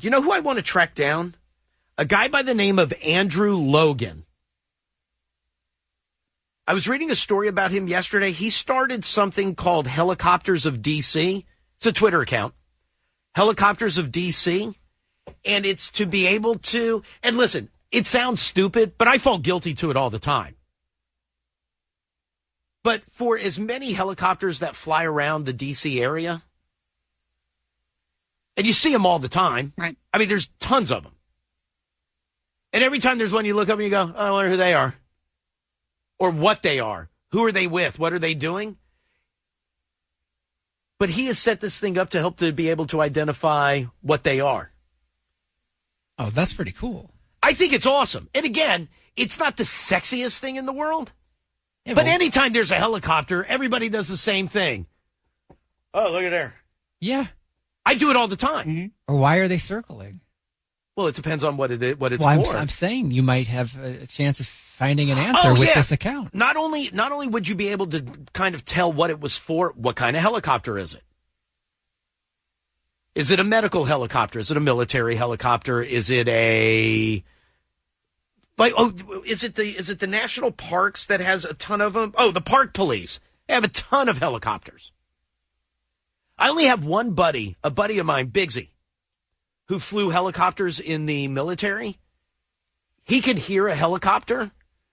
You know who I want to track down? A guy by the name of Andrew Logan. I was reading a story about him yesterday. He started something called Helicopters of DC. It's a Twitter account. Helicopters of DC. And it's to be able to, and listen, it sounds stupid, but I fall guilty to it all the time. But for as many helicopters that fly around the DC area, and you see them all the time. Right. I mean, there's tons of them. And every time there's one, you look up and you go, oh, I wonder who they are. Or what they are. Who are they with? What are they doing? But he has set this thing up to help to be able to identify what they are. Oh, that's pretty cool. I think it's awesome. And again, it's not the sexiest thing in the world. Yeah, but anytime there's a helicopter, everybody does the same thing. Oh, look at there. Yeah. I do it all the time. Mm-hmm. Or why are they circling? Well, it depends on what it's for. I'm saying you might have a chance of finding an answer with this account. Not only would you be able to kind of tell what it was for, what kind of helicopter is it? Is it a medical helicopter? Is it a military helicopter? Is it is it the national parks that has a ton of them? Oh, the park police. They have a ton of helicopters. I only have one buddy, a buddy of mine, Bigsy, who flew helicopters in the military. He could hear a helicopter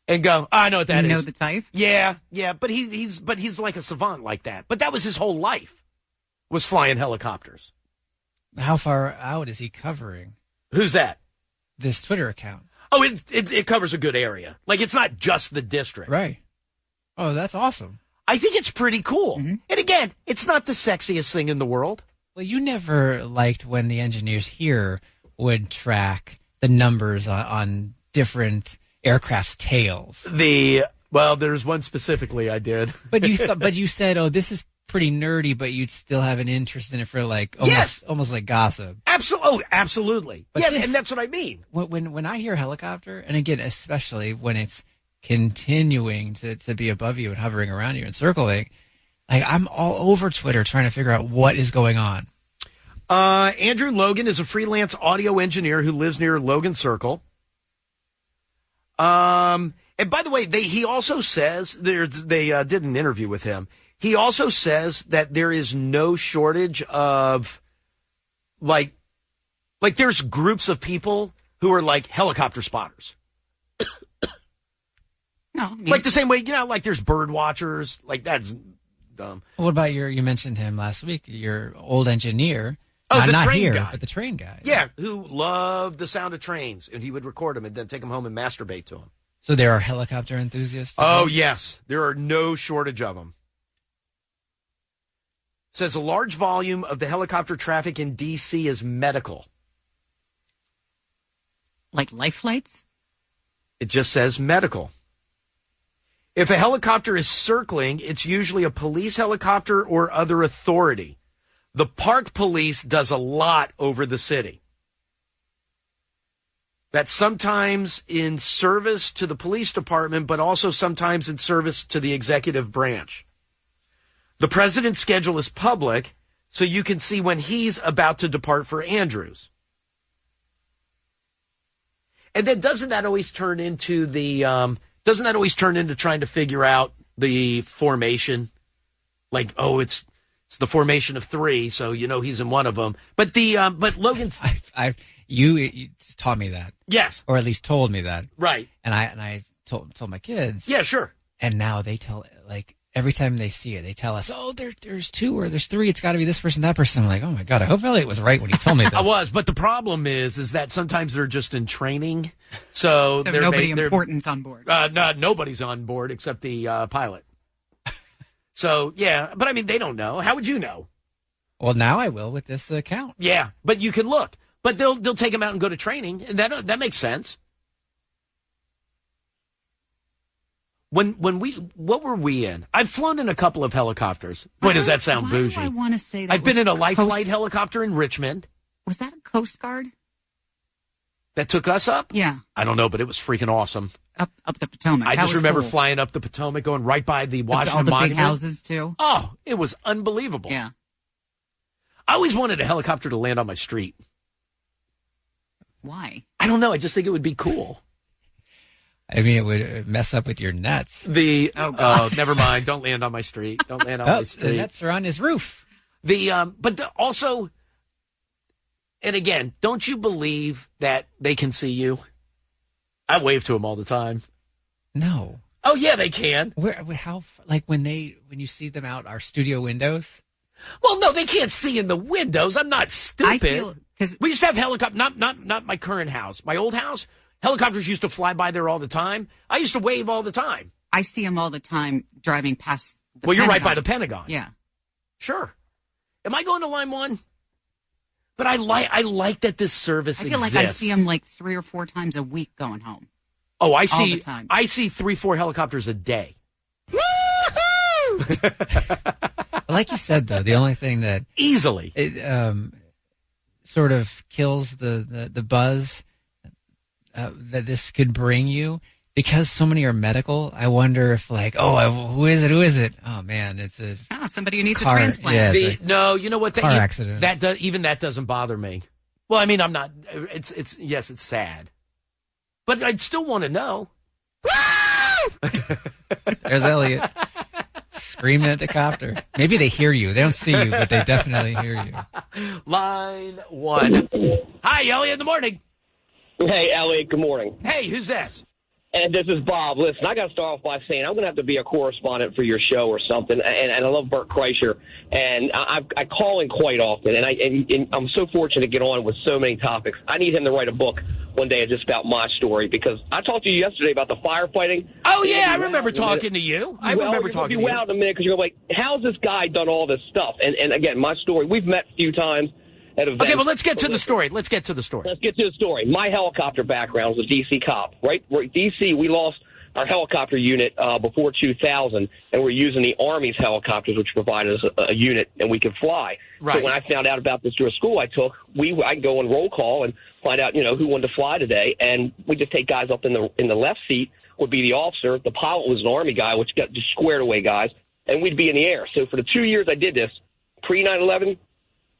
and go, oh, I know what that is. You know the type? Yeah, but he's like a savant like that. But that was his whole life, was flying helicopters. How far out is he covering? Who's that? This Twitter account. Oh, it covers a good area. Like, it's not just the district. Right. Oh, that's awesome. I think it's pretty cool. Mm-hmm. And again, it's not the sexiest thing in the world. Well, you never liked when the engineers here would track the numbers on different aircraft's tails. There's one specifically I did. But you said, oh, this is pretty nerdy, but you'd still have an interest in it for almost like gossip. Absolutely. But and that's what I mean. When I hear helicopter, and again, especially when it's continuing to be above you and hovering around you and circling, like I'm all over Twitter trying to figure out what is going on. Andrew Logan is a freelance audio engineer who lives near Logan Circle. And by the way, he also says they did an interview with him. He also says that there is no shortage of like there's groups of people who are like helicopter spotters. No, like the same way, like there's bird watchers. Like that's dumb. What about you mentioned him last week, your old engineer. Oh, the not train here, guy. But the train guy. Yeah, who loved the sound of trains, and he would record them and then take them home and masturbate to them. So there are helicopter enthusiasts? Oh, yes. There are no shortage of them. Says a large volume of the helicopter traffic in D.C. is medical. Like life flights? It just says medical. If a helicopter is circling, it's usually a police helicopter or other authority. The park police does a lot over the city. That's sometimes in service to the police department, but also sometimes in service to the executive branch. The president's schedule is public, so you can see when he's about to depart for Andrews. And then doesn't that always turn into trying to figure out the formation? Like, oh, it's the formation of three, so he's in one of them. But but Logan's you taught me that. Yes. Or at least told me that. Right. And I told my kids. Yeah, sure. And now they tell, like, every time they see it, they tell us, oh, there's two or there's three. It's got to be this person, that person. I'm like, oh, my God, I hope Elliot was right when he told me this. I was, but the problem is that sometimes they're just in training. So nobody important's on board. No, nobody's on board except the pilot. So, yeah, but I mean, they don't know. How would you know? Well, now I will with this account. Yeah, but you can look. But they'll take them out and go to training, and that makes sense. What were we in? I've flown in a couple of helicopters. Boy, does that sound bougie. I want to say that I've been in a life flight helicopter in Richmond. Was that a Coast Guard? That took us up? Yeah. I don't know, but it was freaking awesome. Up the Potomac. I just remember cool. flying up the Potomac, going right by the Washington all the Monument. big houses, too. Oh, it was unbelievable. Yeah. I always wanted a helicopter to land on my street. Why? I don't know. I just think it would be cool. I mean, it would mess up with your nets. Oh, never mind. Don't land on my street. Don't land on my The street. nets are on his roof. Also, and again, don't you believe that they can see you? I wave to them all the time. No. Oh yeah, they can. How? Like when you see them out our studio windows? Well, no, they can't see in the windows. I'm not stupid. Because we used to have helicopters. Not my current house. My old house. Helicopters used to fly by there all the time. I used to wave all the time. I see them all the time driving past the Well, you're right Pentagon. by the Pentagon. Yeah. Sure. Am I going to line one? But I like that this service I feel exists. like I see them like 3 or 4 times a week going home. Oh, I see. All the time. I see 3-4 helicopters a day. Like you said, though, the only thing that Easily. it sort of kills the buzz that this could bring you, because so many are medical. I wonder if who is it? Oh man, it's a Somebody who needs car, a transplant. Yeah, No, you know what? car accident. Even that doesn't bother me. Well, I mean, I'm not. It's sad, but I'd still want to know. There's Elliot screaming at the copter. Maybe they hear you. They don't see you, but they definitely hear you. Line 1. Hi, Elliot. In the morning. Hey, Elliot, good morning. Hey, who's this? And this is Bob. Listen, I got to start off by saying I'm going to have to be a correspondent for your show or something. And I love Bert Kreischer, and I call in quite often. And I'm so fortunate to get on with so many topics. I need him to write a book one day just about my story, because I talked to you yesterday about the firefighting. Oh, yeah, I remember talking to you. I remember talking to you. You'll be wowed in a minute, because you're like, how's this guy done all this stuff? And again, my story, we've met a few times at events. Okay, well, let's get to the story. Let's get to the story. My helicopter background was a D.C. cop, right? D.C., we lost our helicopter unit before 2000, and we're using the Army's helicopters, which provided us a unit, and we could fly. Right. So when I found out about this through a school I took, I'd go on roll call and find out, who wanted to fly today, and we just take guys up in the left seat would be the officer. The pilot was an Army guy, which got just squared away guys, and we'd be in the air. So for the 2 years I did this, pre-9/11,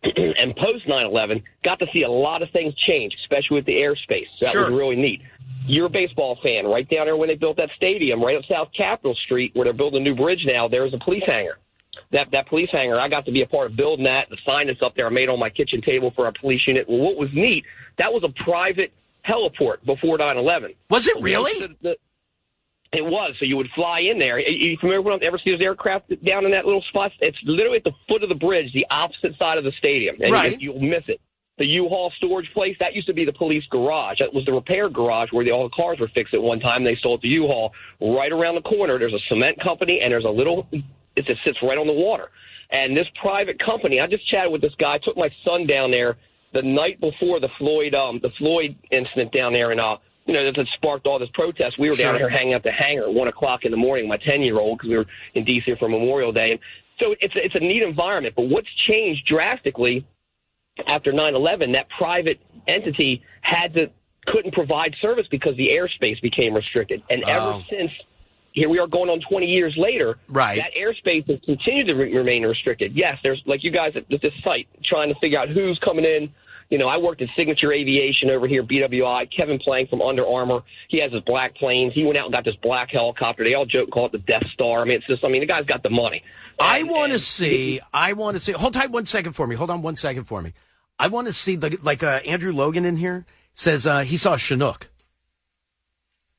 and post 9/11, got to see a lot of things change, especially with the airspace. So that was really neat. You're a baseball fan. Right down there when they built that stadium, right up South Capitol Street, where they're building a new bridge now, there's a police hangar. That police hangar, I got to be a part of building that. The sign that's up there I made on my kitchen table for our police unit. Well, what was neat, that was a private heliport before 9/11. Was it really? It was. So you would fly in there. You remember when ever see those aircraft down in that little spot? It's literally at the foot of the bridge, the opposite side of the stadium. And right. You'll miss it. The U-Haul storage place, that used to be the police garage. That was the repair garage where all the cars were fixed at one time. They sold the U-Haul. Right around the corner, there's a cement company, and there's a little – it just sits right on the water. And this private company, I just chatted with this guy. I took my son down there the night before the Floyd incident down there in that sparked all this protest. We were down here hanging out the hangar at 1 o'clock in the morning, my 10-year-old, because we were in D.C. for Memorial Day. And so it's a neat environment. But what's changed drastically after 9/11, that private entity couldn't provide service because the airspace became restricted. And ever since, here we are going on 20 years later, right. That airspace has continued to remain restricted. Yes, there's like you guys at this site trying to figure out who's coming in. I worked at Signature Aviation over here, BWI. Kevin Plank from Under Armour, he has his black planes. He went out and got this black helicopter. They all joke and call it the Death Star. The guy's got the money. I want to see. Hold tight 1 second for me. Hold on 1 second for me. I want to see, Andrew Logan in here says he saw a Chinook.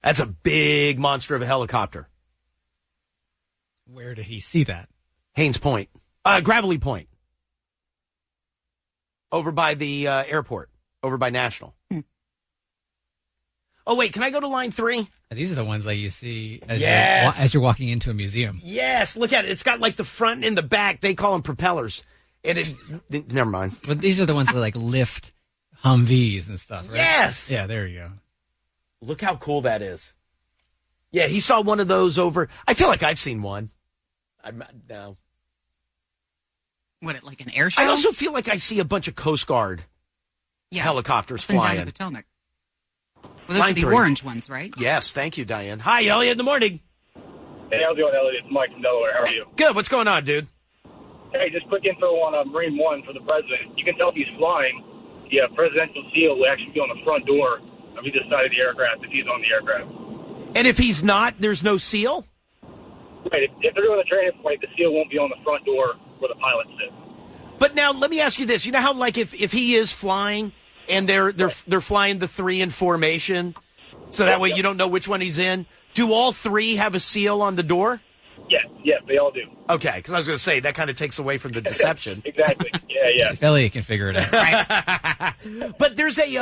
That's a big monster of a helicopter. Where did he see that? Haynes Point. Gravelly Point. Over by the airport. Over by National. Oh, wait, can I go to line 3? These are the ones you see as you're walking into a museum. Yes, look at it. It's got the front and the back. They call them propellers. And never mind. But these are the ones that lift Humvees and stuff, right? Yes. Yeah, there you go. Look how cool that is. Yeah, he saw one of those over. I feel like I've seen one. No. What, like an air show? I also feel like I see a bunch of Coast Guard helicopters flying. Down the Potomac. Well, those line are the 3. orange ones, right? Yes, thank you, Diane. Hi, Elliot, in the morning. Hey, how's it going, Elliot? It's Mike from Delaware. How are you? Good. What's going on, dude? Hey, just quick info on Marine 1 for the president. You can tell if he's flying the presidential seal will actually be on the front door of either side of the aircraft if he's on the aircraft. And if he's not, there's no seal? Right. If they're doing a training flight, the seal won't be on the front door where the pilot sits. But now let me ask you this. You know how, like, if he is flying and they're flying the 3 in formation, so that way you don't know which one he's in, do all 3 have a seal on the door? Yes, they all do. Okay, because I was going to say, that kind of takes away from the deception. Exactly. Yeah. If Elliot can figure it out. Right. But there's a 30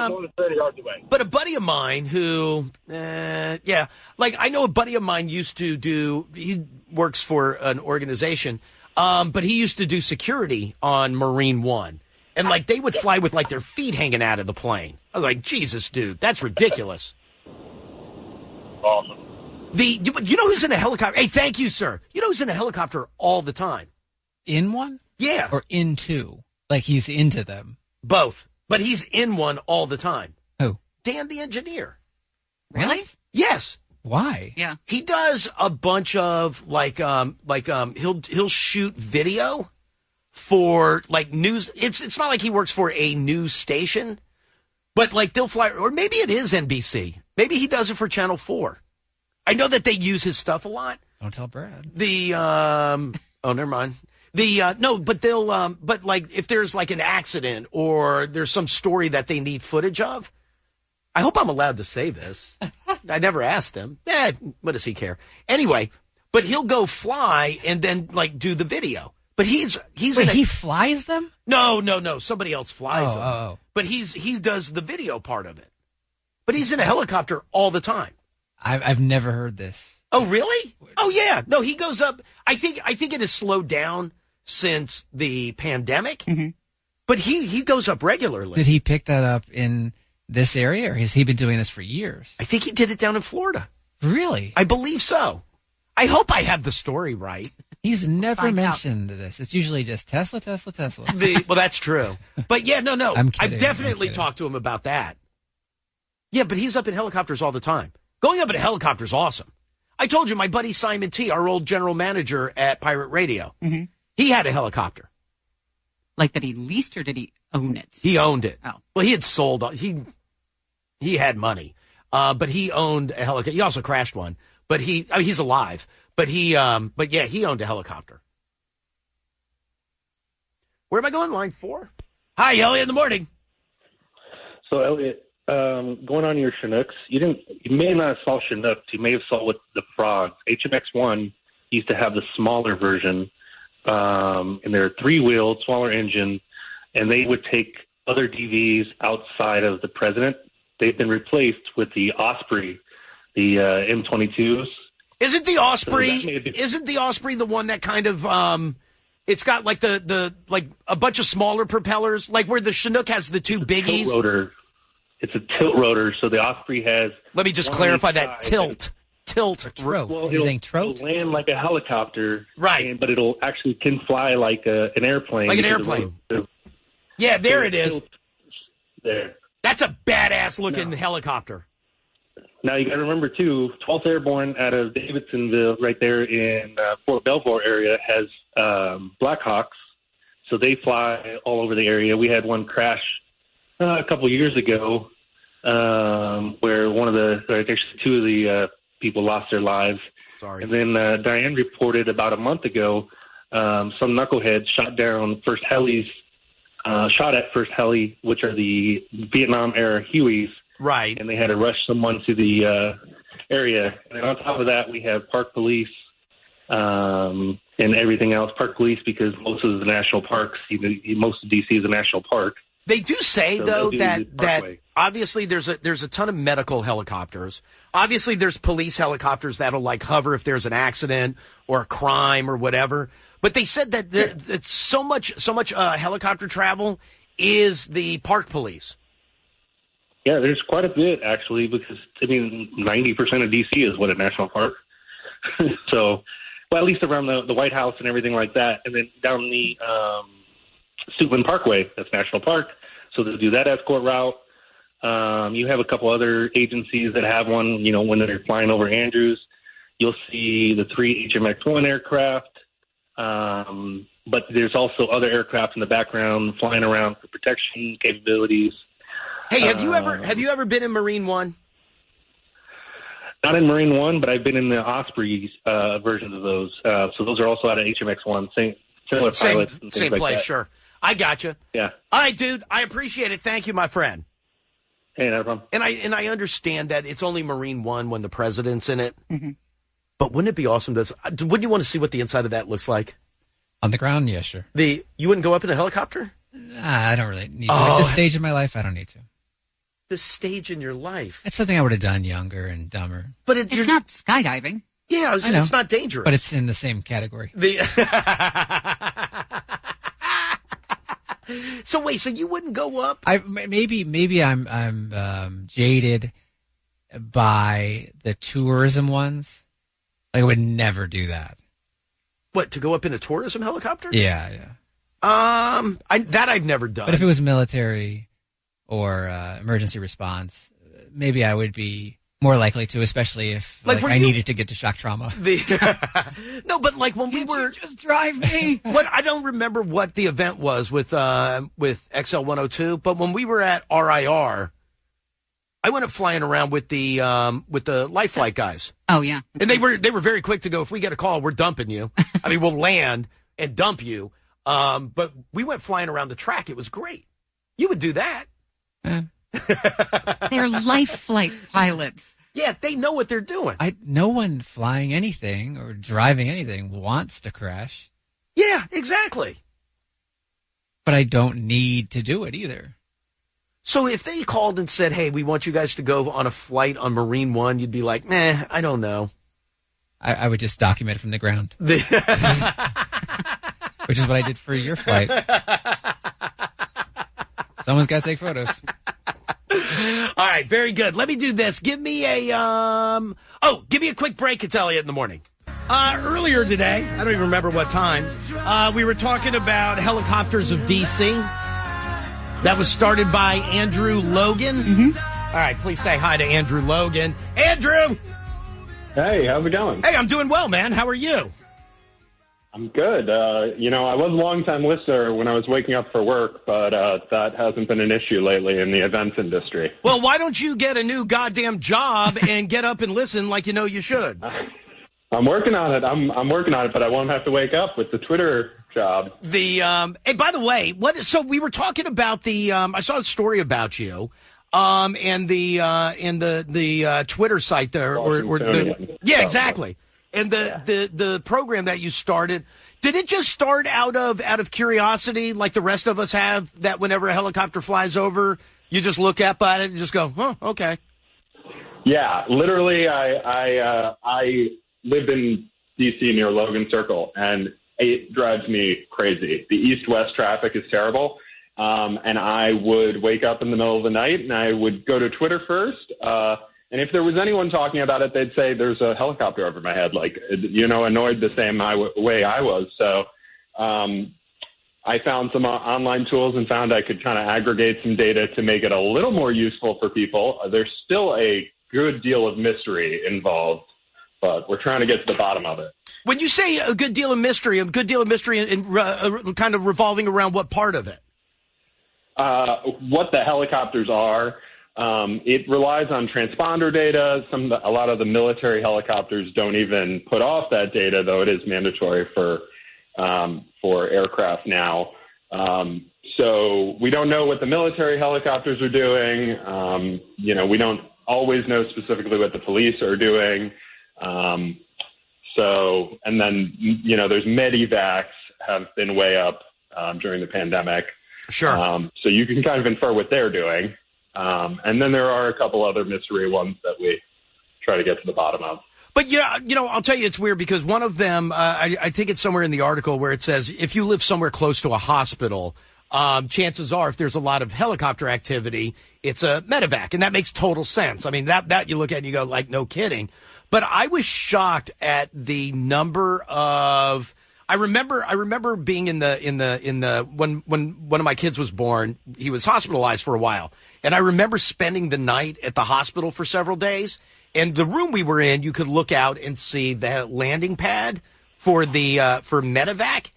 yards away. but a buddy of mine who, like I know a buddy of mine used to do. He works for an organization, but he used to do security on Marine One, and like they would fly with like their feet hanging out of the plane. I was like, Jesus, dude, that's ridiculous. Awesome. You know who's in a helicopter? Hey, thank you, sir. You know who's in a helicopter all the time? In one? Yeah, Or into? Like he's into them. both. But he's in one all the time. Who? Dan, the engineer. Really? Yes. Why? Yeah. He does a bunch of he'll shoot video for like news. It's not like he works for a news station, but like they'll fly, or maybe it is NBC. Maybe he does it for Channel 4. I know that they use his stuff a lot. Don't tell Brad. Never mind. But like if there's like an accident or there's some story that they need footage of, I hope I'm allowed to say this. I never asked him. What does he care? Anyway, but he'll go fly and then like do the video. But he's Wait, he flies them? No. Somebody else flies them. Oh. But he does the video part of it. But he's in a helicopter all the time. I've never heard this. Oh, really? Oh, yeah. No, he goes up. I think it has slowed down since the pandemic. Mm-hmm. But he goes up regularly. Did he pick that up in this area, or has he been doing this for years? I think he did it down in Florida. Really? I believe so. I hope I have the story right. He's never Find out. mentioned this. It's usually just Tesla. Well, that's true. But yeah, no. I'm kidding, I've definitely I'm kidding. talked to him about that. Yeah, but he's up in helicopters all the time. Going up in a helicopter is awesome. I told you, my buddy Simon T., our old general manager at Pirate Radio, he had a helicopter. Like that he leased, or did he own it? He owned it. Oh. Well, he had sold. He had money, but he owned a helicopter. He also crashed one, but he's alive. But he owned a helicopter. Where am I going? Line 4. Hi, Elliot. In the morning. So, Elliot, going on your Chinooks, you may not have saw Chinooks. You may have saw with the frogs. HMX-1 used to have the smaller version, and they're 3-wheeled, smaller engine, and they would take other DVs outside of the president. They've been replaced with the Osprey, the M22s. Isn't the Osprey? So Isn't the Osprey the one that kind of? It's got like the like a bunch of smaller propellers, like where the Chinook has the 2 biggies. Tilt rotor. It's a tilt rotor, so the Osprey has. Let me just one clarify on each that side. tilt. Trope. Well, You're saying trope? it'll land like a helicopter, Right. but it'll actually can fly like an airplane. Like an because airplane. the- Yeah, there the it is. tilt There. That's a badass looking helicopter. Now, you got to remember, too, 12th Airborne out of Davidsonville right there in Fort Belvoir area has Blackhawks, so they fly all over the area. We had one crash a couple years ago where actually 2 of the people lost their lives. Sorry. And then Diane reported about a month ago some knuckleheads shot at first heli, which are the Vietnam-era Hueys. Right. And they had to rush someone to the area. And then on top of that, we have park police and everything else. Park police, because most of the national parks, most of D.C. is a national park. They do say, So though, they'll do that the parkway. obviously there's a ton of medical helicopters. Obviously, there's police helicopters that'll like hover if there's an accident or a crime or whatever. But they said that it's so much helicopter travel is the park police. Yeah, there's quite a bit, actually, because, 90% of D.C. is a national park. So, well, at least around the White House and everything like that. And then down the Suitland Parkway, that's National Park. So they'll do that escort route. You have a couple other agencies that have one, when they're flying over Andrews. You'll see the 3 HMX-1 aircraft. but there's also other aircraft in the background flying around for protection capabilities. Hey, have you ever been in Marine One? Not in Marine One, but I've been in the Osprey versions of those. So those are also out of HMX One. Similar pilots and things same like place, that. sure. I got you. Yeah. All right, dude. I appreciate it. Thank you, my friend. Hey, no problem. And I understand that it's only Marine One when the president's in it. Mm-hmm. But wouldn't it be awesome? Wouldn't you want to see what the inside of that looks like? On the ground, yeah, sure. You wouldn't go up in a helicopter? I don't really need to. At this stage in my life, I don't need to. This stage in your life. It's something I would have done younger and dumber. But It's not skydiving. Yeah, I know. it's not dangerous. But it's in the same category. So wait, so you wouldn't go up? Maybe I'm jaded by the tourism ones. I would never do that. What, to go up in a tourism helicopter? Yeah. I've never done. But if it was military or emergency response, maybe I would be more likely to, especially if I needed to get to shock trauma. No, but like when we were just drive me. I don't remember what the event was with XL 102, but when we were at RIR, I went up flying around with the life flight guys. Oh yeah, and they were very quick to go. If we get a call, we're dumping you. I mean, we'll land and dump you. But we went flying around the track. It was great. You would do that. They're life flight pilots. Yeah, they know what they're doing. No one flying anything or driving anything wants to crash. Yeah, exactly. But I don't need to do it either. So if they called and said, hey, we want you guys to go on a flight on Marine One, you'd be like, nah, I don't know. I would just document it from the ground. Which is what I did for your flight. Someone's got to take photos. All right, very good. Let me do this. Give me a quick break. It's Elliot in the morning. Earlier today, I don't even remember what time, we were talking about Helicopters of DC. That was started by Andrew Logan. Mm-hmm. All right, please say hi to Andrew Logan. Andrew! Hey, how's it going? Hey, I'm doing well, man. How are you? I'm good. I was a long-time listener when I was waking up for work, but that hasn't been an issue lately in the events industry. Well, why don't you get a new goddamn job and get up and listen like you know you should? I'm working on it. I'm working on it, but I won't have to wake up with the Twitter job. Hey, by the way, so we were talking about I saw a story about you. And the Twitter site there, exactly. And the program that you started, did it just start out of curiosity, like the rest of us have, that whenever a helicopter flies over, you just look up at it and just go, huh, okay. Yeah, literally, I live in D.C. near Logan Circle, and it drives me crazy. The east-west traffic is terrible. And I would wake up in the middle of the night and I would go to Twitter first. And if there was anyone talking about it, they'd say there's a helicopter over my head, annoyed the same way I was. So I found some online tools and found I could kind of aggregate some data to make it a little more useful for people. There's still a good deal of mystery involved, but we're trying to get to the bottom of it. When you say a good deal of mystery and kind of revolving around what part of it? What the helicopters are. It relies on transponder data. A lot of the military helicopters don't even put off that data, though it is mandatory for aircraft now. So we don't know what the military helicopters are doing. We don't always know specifically what the police are doing. And then there's medevacs have been way up during the pandemic. Sure. So you can kind of infer what they're doing. And then there are a couple other mystery ones that we try to get to the bottom of. But, I'll tell you it's weird because one of them, I think it's somewhere in the article where it says if you live somewhere close to a hospital, chances are if there's a lot of helicopter activity, it's a medevac. And that makes total sense. I mean, that you look at and you go, like, no kidding. But I was shocked at the number of... I remember being in the when one of my kids was born, he was hospitalized for a while. And I remember spending the night at the hospital for several days. And the room we were in, you could look out and see the landing pad for medevac.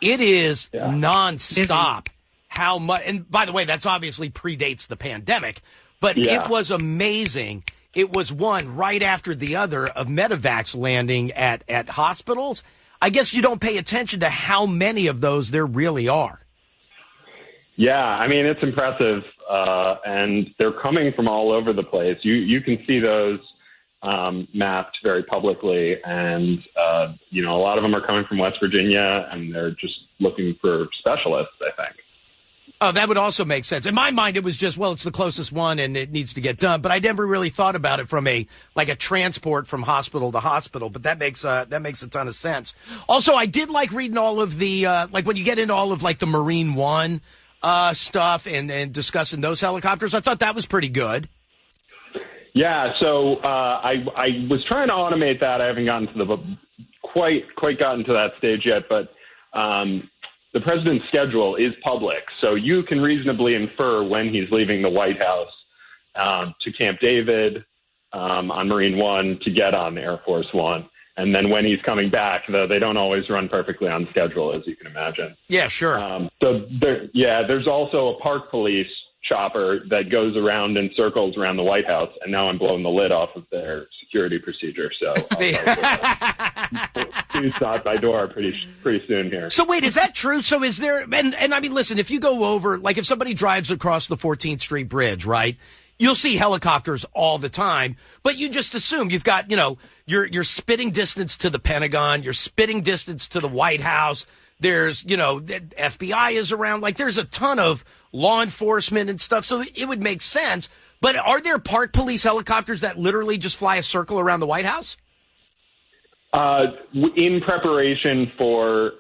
It is nonstop. How much? And by the way, that's obviously predates the pandemic, but it was amazing. It was one right after the other of medevacs landing at hospitals. I guess you don't pay attention to how many of those there really are. Yeah, I mean, it's impressive, and they're coming from all over the place. You can see those mapped very publicly, and, a lot of them are coming from West Virginia, and they're just looking for specialists, I think. Oh, that would also make sense. In my mind, it was just, well, it's the closest one and it needs to get done. But I never really thought about it from a transport from hospital to hospital. But that makes a ton of sense. Also, I did like reading all of the, when you get into all of the Marine One stuff and discussing those helicopters, I thought that was pretty good. Yeah. So I was trying to automate that. I haven't gotten to quite gotten to that stage yet, but the president's schedule is public, so you can reasonably infer when he's leaving the White House to Camp David on Marine One to get on Air Force One. And then when he's coming back, though they don't always run perfectly on schedule, as you can imagine. Yeah, sure. There's also a park police chopper that goes around in circles around the White House, and now I'm blowing the lid off of their security procedure. So please knock my door pretty soon here. So wait, is that true? So is there, and I mean, listen, if you go over, if somebody drives across the 14th Street Bridge, right, you'll see helicopters all the time, but you just assume you've got, you're spitting distance to the Pentagon, you're spitting distance to the White House. There's, the FBI is around. There's a ton of law enforcement and stuff. So it would make sense. But are there park police helicopters that literally just fly a circle around the White House? In preparation for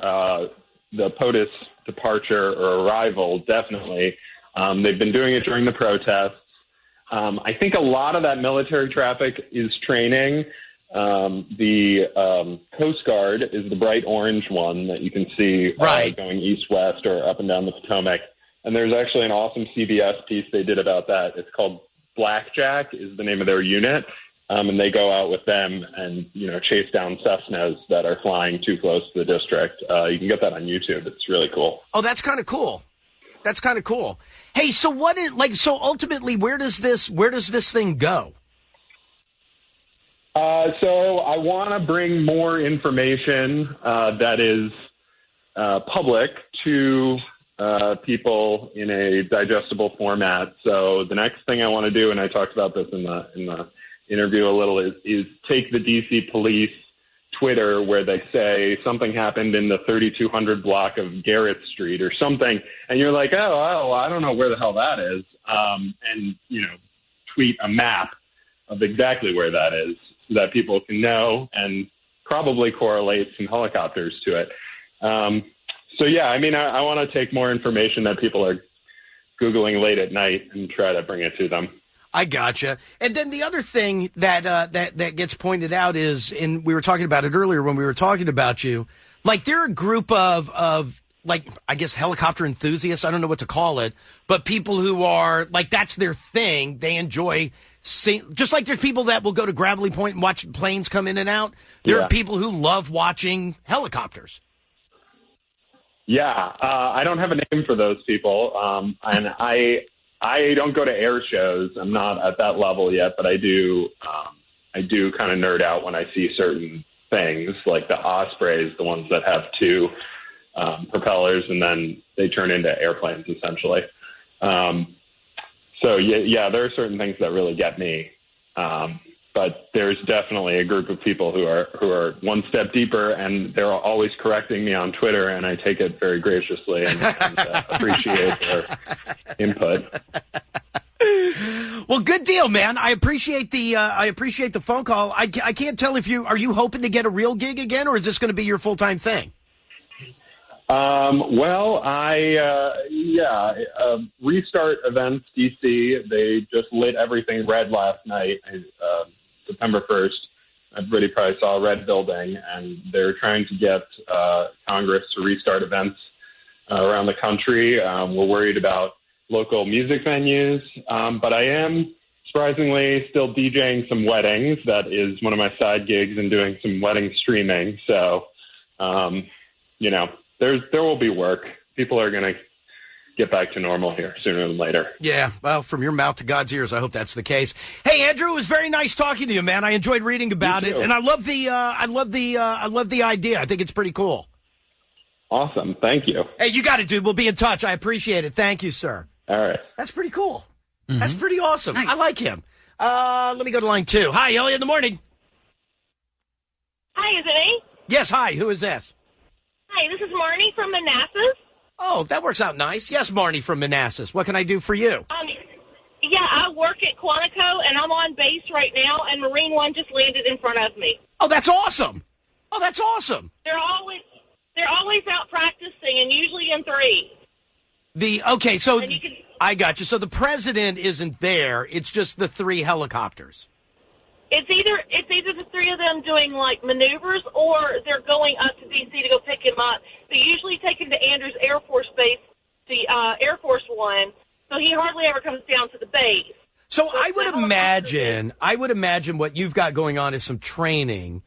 the POTUS departure or arrival, definitely. They've been doing it during the protests. I think a lot of that military traffic is training. The Coast Guard is the bright orange one that you can see going east-west or up and down the Potomac. And there's actually an awesome CBS piece they did about that. It's called Blackjack is the name of their unit. And they go out with them and, chase down Cessnas that are flying too close to the district. You can get that on YouTube. It's really cool. Oh, that's kind of cool. Hey, so ultimately, where does this thing go? So I want to bring more information that is public to people in a digestible format. So the next thing I want to do, and I talked about this in the interview a little, is take the DC police Twitter where they say something happened in the 3200 block of Garrett Street or something, and you're like, oh, I don't know where the hell that is, and tweet a map of exactly where that is so that people can know and probably correlate some helicopters to it. So yeah, I mean, I want to take more information that people are Googling late at night and try to bring it to them. I gotcha. And then the other thing that gets pointed out is, and we were talking about it earlier when we were talking about you, they're a group of I guess helicopter enthusiasts. I don't know what to call it, but people who are that's their thing. They enjoy seeing, just like there's people that will go to Gravelly Point and watch planes come in and out. There are people who love watching helicopters. Yeah, I don't have a name for those people, and I don't go to air shows. I'm not at that level yet, but I do kind of nerd out when I see certain things, like the Ospreys, the ones that have two propellers, and then they turn into airplanes essentially. So yeah, there are certain things that really get me. But there's definitely a group of people who are one step deeper, and they're always correcting me on Twitter, and I take it very graciously and appreciate their input. Well, good deal, man. I appreciate the phone call. I can't tell if are you hoping to get a real gig again, or is this going to be your full-time thing? Restart Events DC. They just lit everything red last night. September 1st, everybody probably saw a red building, and they're trying to get Congress to restart events around the country. We're worried about local music venues, but I am surprisingly still DJing some weddings. That is one of my side gigs and doing some wedding streaming. So, there will be work. People are going to get back to normal here sooner than later. Yeah, well, from your mouth to God's ears, I hope that's the case. Hey, Andrew, it was very nice talking to you, man. I enjoyed reading about it, and I love the idea. I think it's pretty cool. Awesome, thank you. Hey, you got it, dude. We'll be in touch. I appreciate it. Thank you, sir. All right, that's pretty cool. Mm-hmm. That's pretty awesome. Nice. I like him. Let me go to line 2. Hi, Elliot. In the morning. Hi, is it me? Yes. Hi. Who is this? Hi, this is Marnie from Manassas. Oh, that works out nice. Yes, Marnie from Manassas. What can I do for you? Yeah, I work at Quantico, and I'm on base right now, and Marine One just landed in front of me. Oh, that's awesome. Oh, that's awesome. They're always out practicing, and usually in 3. Okay, so And you can- I got you. So the president isn't there. It's just the 3 helicopters. It's either the 3 of them doing like maneuvers, or they're going up to DC to go pick him up. They usually take him to Andrews Air Force Base, the Air Force One, so he hardly ever comes down to the base. So I would imagine what you've got going on is some training,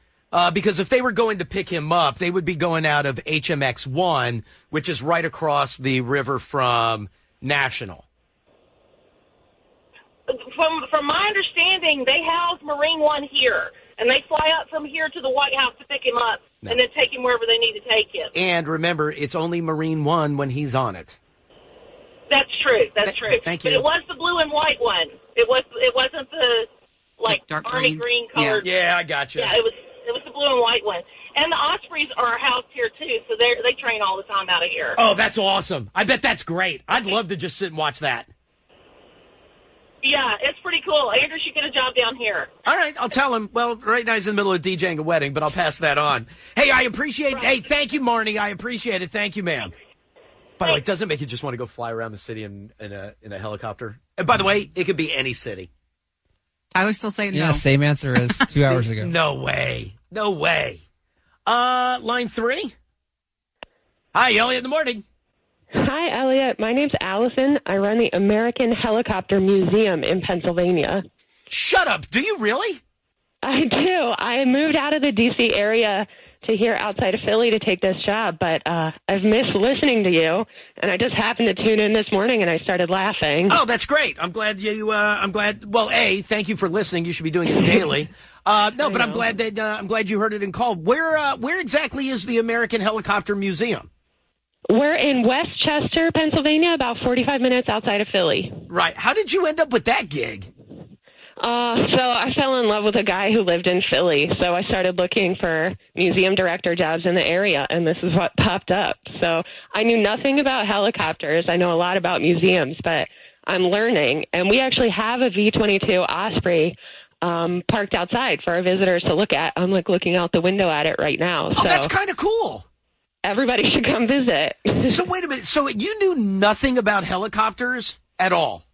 because if they were going to pick him up, they would be going out of HMX-1, which is right across the river from National. From my understanding, they house Marine One here, and they fly up from here to the White House to pick him up, and then take him wherever they need to take him. And remember, it's only Marine One when he's on it. That's true. That's true. Thank you. But it was the blue and white one. It wasn't the dark army green colored. Yeah, I got you. Yeah, it was the blue and white one. And the Ospreys are housed here too, so they train all the time out of here. Oh, that's awesome. I bet that's great. I'd love to just sit and watch that. Yeah, it's pretty cool. Andrew should get a job down here. All right, I'll tell him. Well, right now he's in the middle of DJing a wedding, but I'll pass that on. Hey, I appreciate Hey, thank you, Marnie. I appreciate it. Thank you, ma'am. By the way, doesn't it make you just want to go fly around the city in a helicopter? And by the way, it could be any city. I would still say no. Yeah, same answer as 2 hours ago. No way. No way. Line 3. Hi, Elliot in the morning. Hi, Elliot. My name's Allison. I run the American Helicopter Museum in Pennsylvania. Shut up. Do you really? I do. I moved out of the D.C. area to here outside of Philly to take this job, but I've missed listening to you, and I just happened to tune in this morning, and I started laughing. Oh, that's great. I'm glad well, thank you for listening. You should be doing it daily. No, but I'm glad you heard it and called. Where exactly is the American Helicopter Museum? We're in Westchester, Pennsylvania, about 45 minutes outside of Philly. Right. How did you end up with that gig? So I fell in love with a guy who lived in Philly, so I started looking for museum director jobs in the area, and this is what popped up. So I knew nothing about helicopters. I know a lot about museums, but I'm learning. And we actually have a V-22 Osprey parked outside for our visitors to look at. I'm looking out the window at it right now. Oh, that's kind of cool. Everybody should come visit. So wait a minute. So you knew nothing about helicopters at all?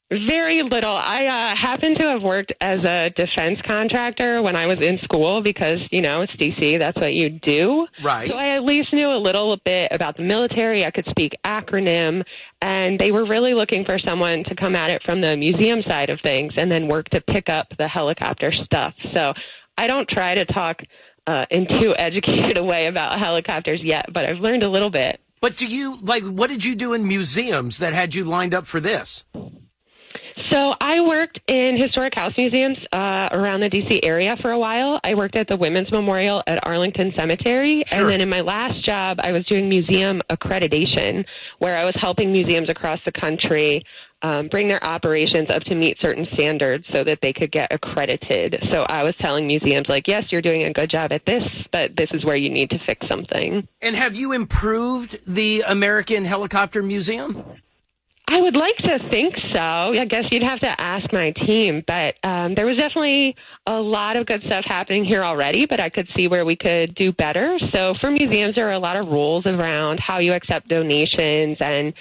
Very little. I happen to have worked as a defense contractor when I was in school because, it's D.C., that's what you do. Right. So I at least knew a little bit about the military. I could speak acronym, and they were really looking for someone to come at it from the museum side of things and then work to pick up the helicopter stuff. So I don't try to talk in too educated a way about helicopters yet, but I've learned a little bit. But what did you do in museums that had you lined up for this? So I worked in historic house museums around the D.C. area for a while. I worked at the Women's Memorial at Arlington Cemetery. Sure. And then in my last job, I was doing museum accreditation, where I was helping museums across the country bring their operations up to meet certain standards so that they could get accredited. So I was telling museums, yes, you're doing a good job at this, but this is where you need to fix something. And have you improved the American Helicopter Museum? I would like to think so. I guess you'd have to ask my team, but there was definitely a lot of good stuff happening here already, but I could see where we could do better. So for museums, there are a lot of rules around how you accept donations and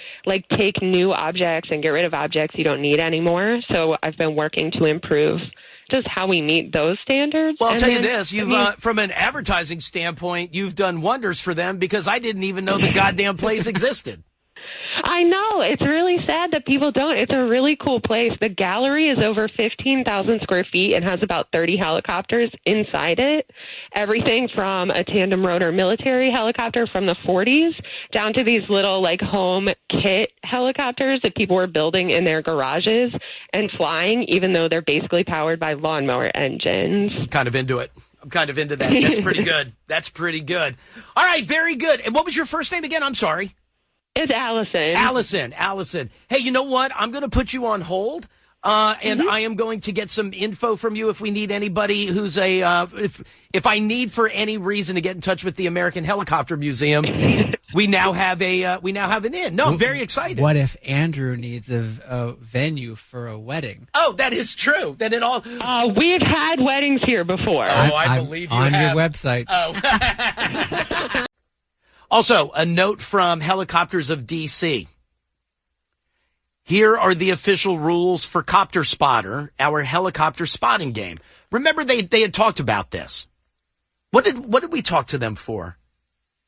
take new objects and get rid of objects you don't need anymore. So I've been working to improve just how we meet those standards. Well, I'll tell you this, from an advertising standpoint, you've done wonders for them because I didn't even know the goddamn place existed. I know. It's really sad that people don't. It's a really cool place. The gallery is over 15,000 square feet and has about 30 helicopters inside it. Everything from a tandem rotor military helicopter from the 40s down to these little like home kit helicopters that people were building in their garages and flying, even though they're basically powered by lawnmower engines. I'm kind of into it. I'm kind of into that. That's pretty good. That's pretty good. All right, very good. And what was your first name again? I'm sorry. It's Allison. Allison. Hey, you know what? I'm going to put you on hold, and I am going to get some info from you if we need anybody who's if I need for any reason to get in touch with the American Helicopter Museum. We now have an in. No, I'm very excited. What if Andrew needs a venue for a wedding? Oh, that is true. That it all. We've had weddings here before. I believe you on have. your website. Oh. Also, a note from Helicopters of DC. Here are the official rules for Copter Spotter, our helicopter spotting game. Remember, they had talked about this. What did we talk to them for?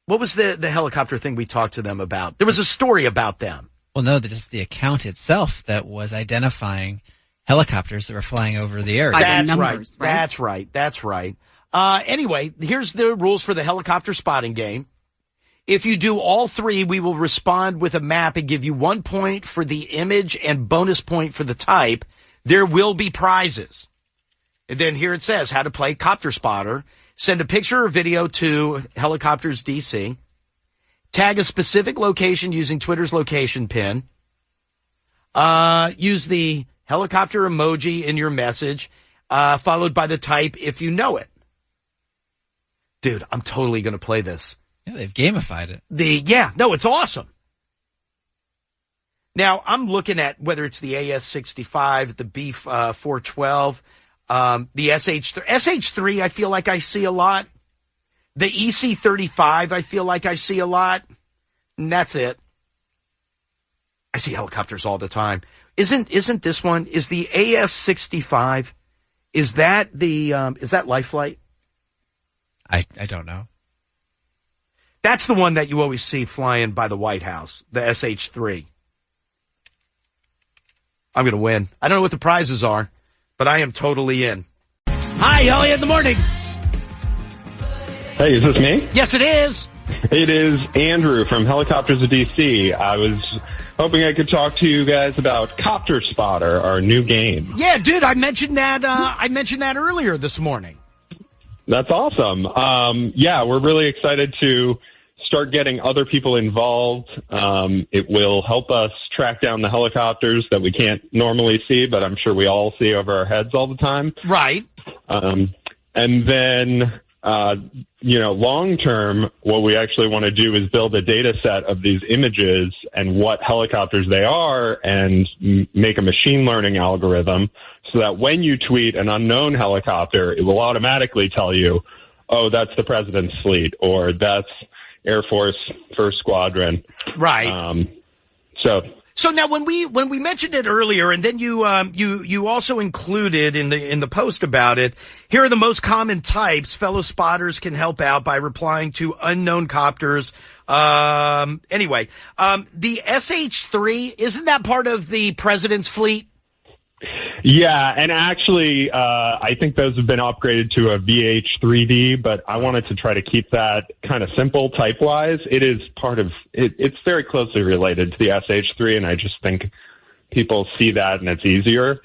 What was the helicopter thing we talked to them about? There was a story about them. Well, no, just the account itself that was identifying helicopters that were flying over the area. That's numbers, right. That's right. Anyway, here's the rules for the helicopter spotting game. If you do all three, we will respond with a map and give you 1 point for the image and bonus point for the type. There will be prizes. And then here it says how to play Copter Spotter. Send a picture or video to Helicopters DC. Tag a specific location using Twitter's location pin. Use the helicopter emoji in your message, followed by the type if you know it. Dude, I'm totally going to play this. Yeah, they've gamified it. It's awesome. Now, I'm looking at whether it's the AS-65, the B-412, the SH-3. SH-3, I feel like I see a lot. The EC-35, I feel like I see a lot. And that's it. I see helicopters all the time. Isn't this one, is the AS-65, is that Life Flight? I don't know. That's the one that you always see flying by the White House, the SH-3. I'm going to win. I don't know what the prizes are, but I am totally in. Hi, Elliot, in the morning. Hey, is this me? Yes, it is. It is Andrew from Helicopters of DC. I was hoping I could talk to you guys about Copter Spotter, our new game. Yeah, dude, I mentioned that earlier this morning. That's awesome. We're really excited to start getting other people involved. It will help us track down the helicopters that we can't normally see, but I'm sure we all see over our heads all the time. Right. And then, long term, what we actually want to do is build a data set of these images and what helicopters they are and make a machine learning algorithm so that when you tweet an unknown helicopter, it will automatically tell you, oh, that's the president's fleet, or that's Air Force First Squadron. Right. So now when we mentioned it earlier, and then you also included in the post about it, here are the most common types. Fellow spotters can help out by replying to unknown copters. The SH-3, isn't that part of the president's fleet? Yeah, and actually, I think those have been upgraded to a VH-3D, but I wanted to try to keep that kind of simple type-wise. It is part of it. It's very closely related to the SH-3, and I just think people see that and it's easier.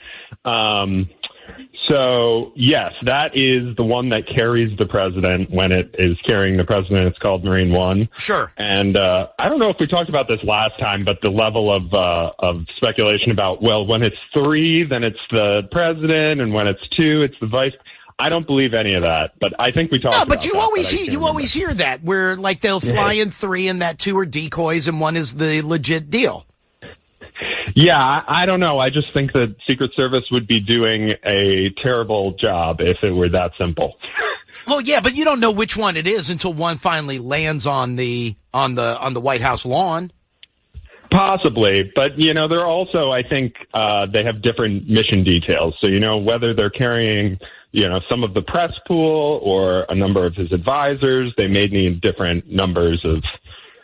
So, yes, that is the one that carries the president. When it is carrying the president, it's called Marine One. Sure. And I don't know if we talked about this last time, but the level of speculation about, well, when it's 3, then it's the president, and when it's 2, it's the vice. I don't believe any of that, but I think we talked about that. No, but you always hear that, where like they'll fly in 3 and that 2 are decoys and 1 is the legit deal. Yeah, I don't know. I just think that Secret Service would be doing a terrible job if it were that simple. Well, yeah, but you don't know which one it is until one finally lands on the White House lawn. Possibly, but they're also, I think, they have different mission details. So whether they're carrying some of the press pool or a number of his advisors, they may need different numbers of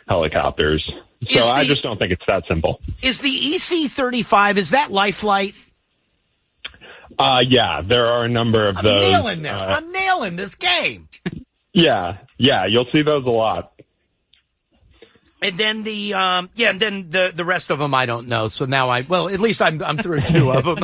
helicopters. So I just don't think it's that simple. Is the EC-35, is that Life Flight? Yeah, there are a number of those. I'm nailing this game. Yeah, you'll see those a lot. And then the rest of them I don't know. So now at least I'm through 2 of them.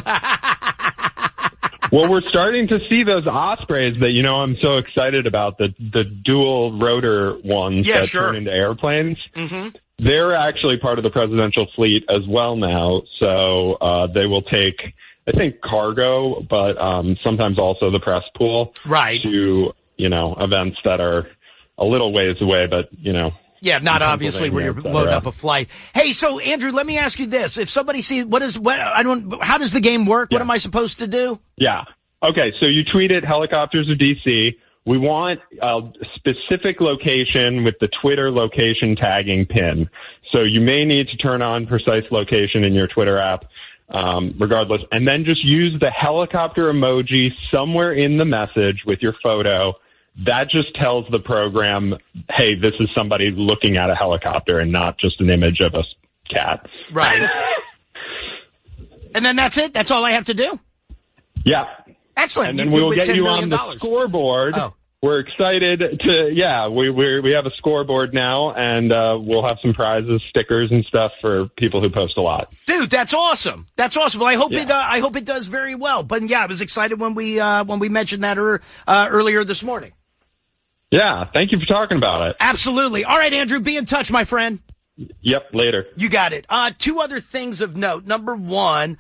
Well, we're starting to see those Ospreys that, I'm so excited about, the dual rotor ones that turn into airplanes. Mm-hmm. They're actually part of the presidential fleet as well now. So they will take, I think, cargo, but sometimes also the press pool to, events that are a little ways away, but, Yeah, not obviously where you're loading up a flight. Hey, so Andrew, let me ask you this: if somebody sees how does the game work? Yeah. What am I supposed to do? Yeah. Okay. So you tweet at Helicopters of DC. We want a specific location with the Twitter location tagging pin. So you may need to turn on precise location in your Twitter app, regardless, and then just use the helicopter emoji somewhere in the message with your photo. That just tells the program, hey, this is somebody looking at a helicopter and not just an image of a cat. Right. And then that's it? That's all I have to do? Yeah. Excellent. And then we will get you on the scoreboard. Oh. We're excited to, we have a scoreboard now, and we'll have some prizes, stickers, and stuff for people who post a lot. Dude, that's awesome. That's awesome. Well, I hope it does very well. But yeah, I was excited when we mentioned that earlier this morning. Yeah, thank you for talking about it. Absolutely. All right, Andrew, be in touch, my friend. Yep, later. You got it. 2 other things of note. Number 1,